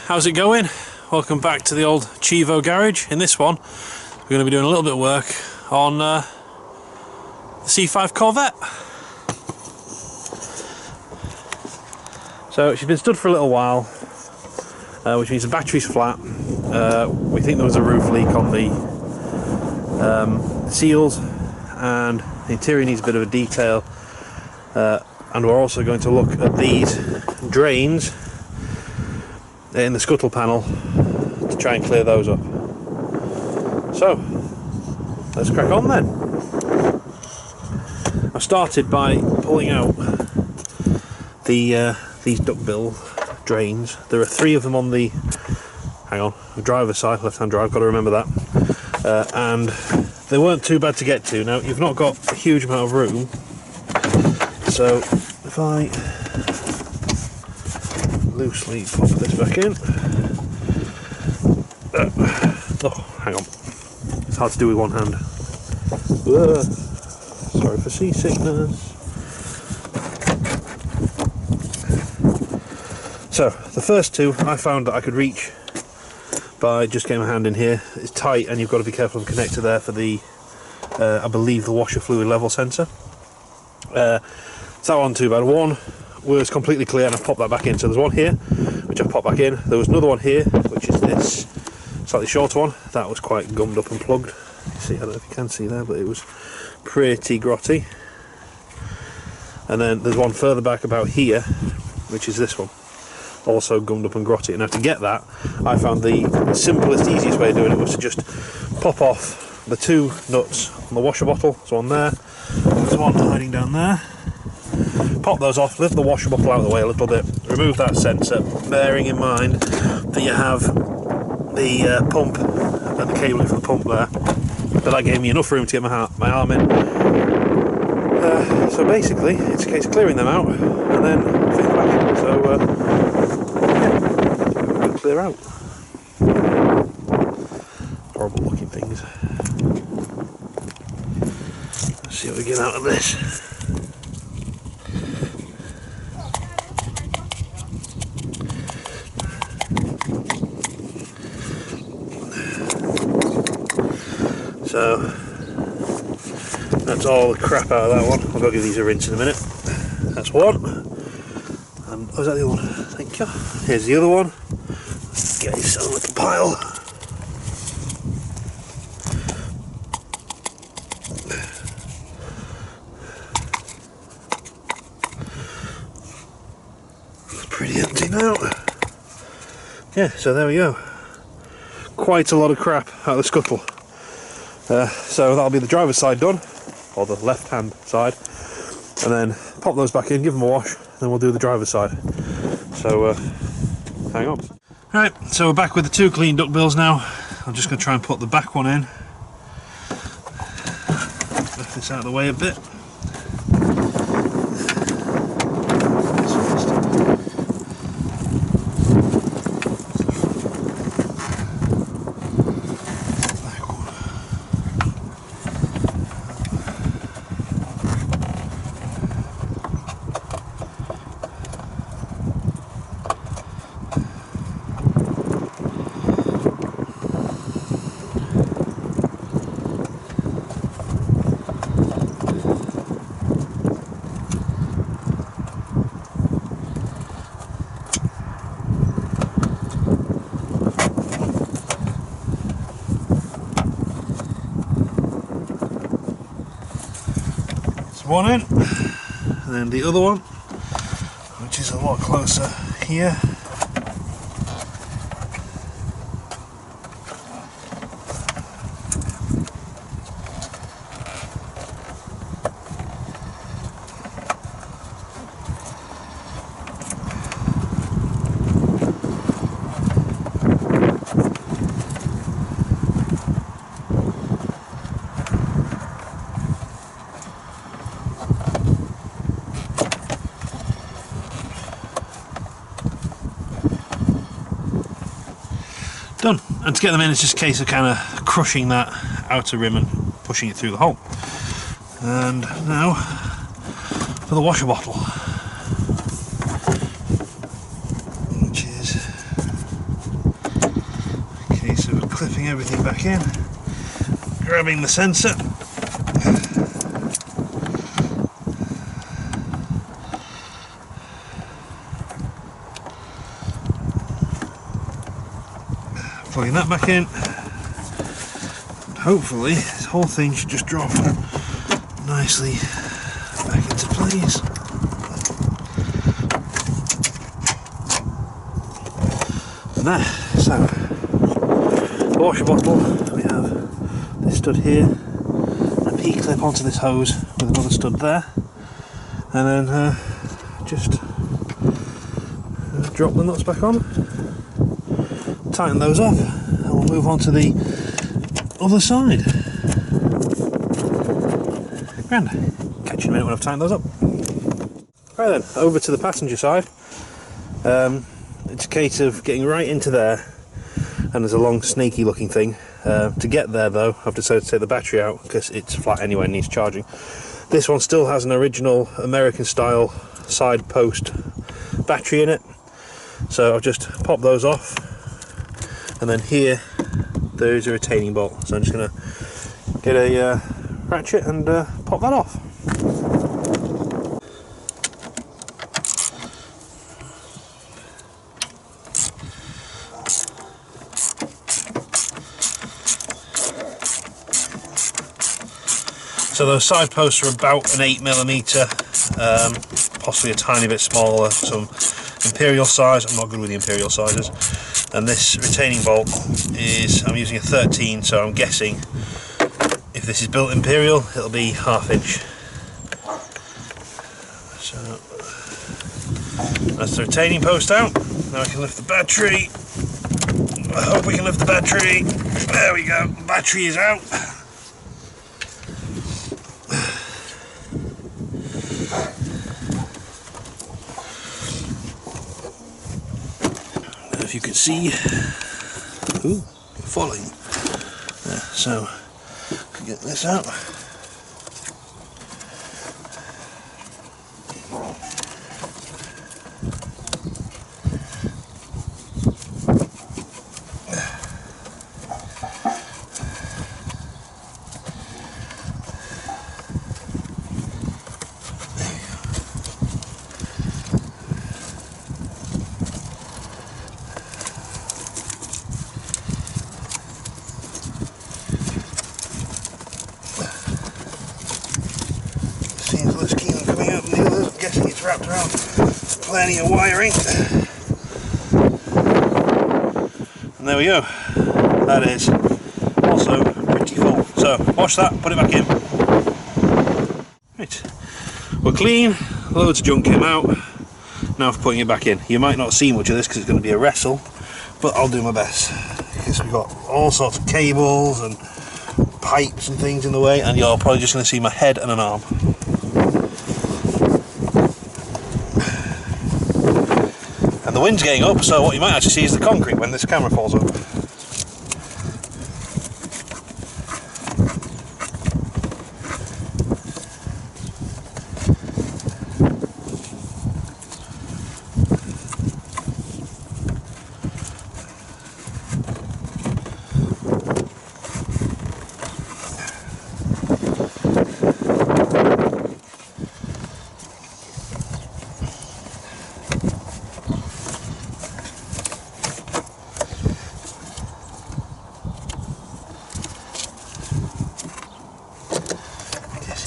how's it going? Welcome back to the old Chivo garage. In this one we're going to be doing a little bit of work on the C5 Corvette. So she's been stood for a little while, which means the battery's flat. We think there was a roof leak on the seals, and the interior needs a bit of a detail, and we're also going to look at these drains in the scuttle panel to try and clear those up. So let's crack on then. I started by pulling out these duckbill drains. There are 3 of them on the driver's side, left-hand drive, got to remember that, and they weren't too bad to get to. Now you've not got a huge amount of room, so if I loosely pop this back in, oh hang on, it's hard to do with one hand. Sorry for seasickness. So the first 2 I found that I could reach by just getting my hand in here. It's tight and you've got to be careful of the connector there for the I believe the washer fluid level sensor. So that wasn't too bad. One was completely clear and I popped that back in. So there's one here which I popped back in. There was another one here which is this slightly shorter one. That was quite gummed up and plugged. You see, I don't know if you can see there, but it was pretty grotty. And then there's one further back about here, which is this one, also gummed up and grotty. Now to get that, I found the simplest, easiest way of doing it was to just pop off the 2 nuts on the washer bottle. There's one there, there's one hiding down there. Pop those off, lift the washer bottle out of the way a little bit, remove that sensor, bearing in mind that you have the pump and the cabling for the pump there. But that gave me enough room to get my arm in. So basically, it's a case of clearing them out and then fitting them back in. So yeah, we'll clear out. Horrible looking things. Let's see what we get out of this. So that's all the crap out of that one. I'll go give these a rinse in a minute. That's one. And oh, is that the other one? Thank you. Here's the other one. Get this a little pile. It's pretty empty now. Yeah, so there we go. Quite a lot of crap out of the scuttle. So that'll be the driver's side done, or the left hand side, and then pop those back in, give them a wash, then we'll do the driver's side. So hang on. Right, so we're back with the 2 clean duckbills now. I'm just going to try and put the back one in. Lift this out of the way a bit. One in, and then the other one, which is a lot closer here. Done. And to get them in, it's just a case of kind of crushing that outer rim and pushing it through the hole. And now for the washer bottle, which is clipping everything back in, grabbing the sensor, plugging that back in. Hopefully this whole thing should just drop nicely back into place. And there, so the washer bottle, we have this stud here, a P-clip onto this hose with another stud there, and then just drop the nuts back on, tighten those up, and we'll move on to the other side. Grand. Catch you in a minute when I've tightened those up. Right then, over to the passenger side. It's a case of getting right into there, and there's a long snaky looking thing. To get there though, I've decided to take the battery out because it's flat anyway and needs charging. This one still has an original American style side post battery in it, so I'll just pop those off, and then here there's a retaining bolt, so I'm just going to get a ratchet and pop that off. So those side posts are about an 8mm, possibly a tiny bit smaller, some imperial size. I'm not good with the imperial sizes. And this retaining bolt is, I'm using a 13, so I'm guessing if this is built imperial, it'll be 1/2 inch. So that's the retaining post out. Now I can lift the battery. I hope we can lift the battery. There we go, the battery is out. If you can see, ooh, falling. Yeah, so I can get this out. Seems less keen on coming out than the others. I'm guessing it's wrapped around plenty of wiring. And there we go. That is also pretty full. So wash that, put it back in. Right, we're clean. Loads of junk came out. Now for putting it back in. You might not see much of this because it's going to be a wrestle, but I'll do my best because we've got all sorts of cables and pipes and things in the way, and you're probably just going to see my head and an arm. And the wind's getting up, so what you might actually see is the concrete when this camera falls over.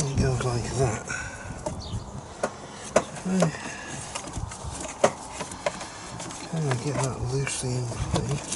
It goes like that. Can I get that loosely in place?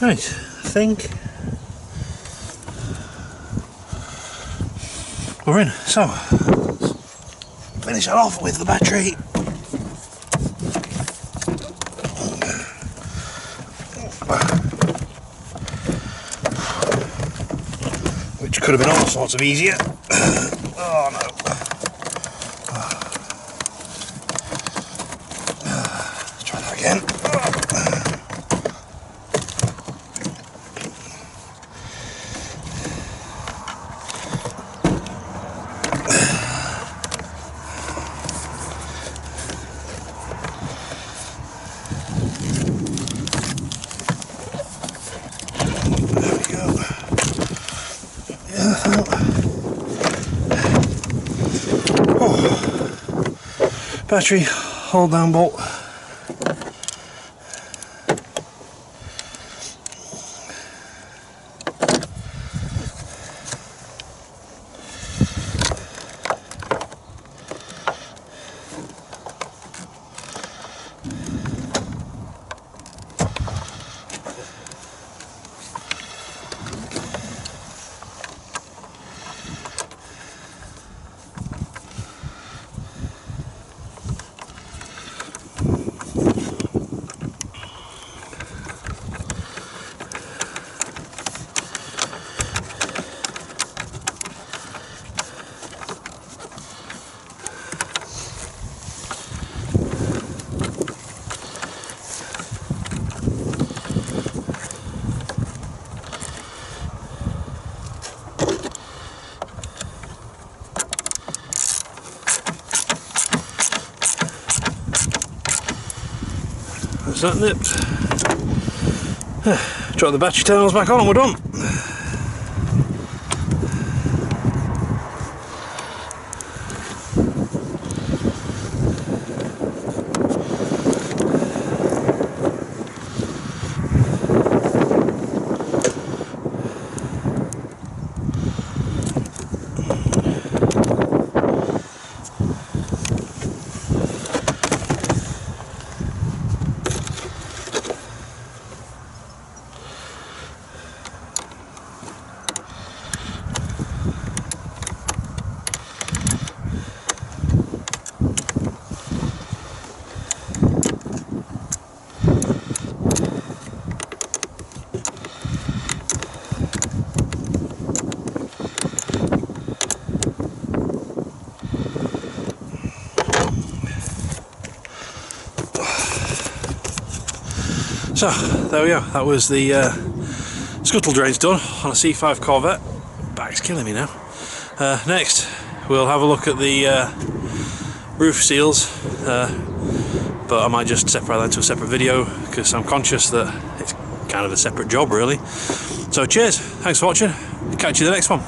Right, I think we're in. So, finish that off with the battery. Which could have been all sorts of easier. Oh no. Let's try that again. Battery hold down bolt. That's that nipped. Drop the battery terminals back on and we're done. So there we go, that was the scuttle drains done on a C5 Corvette. Back's killing me now. Next we'll have a look at the roof seals, but I might just separate that into a separate video because I'm conscious that it's kind of a separate job really. So cheers, thanks for watching, catch you in the next one.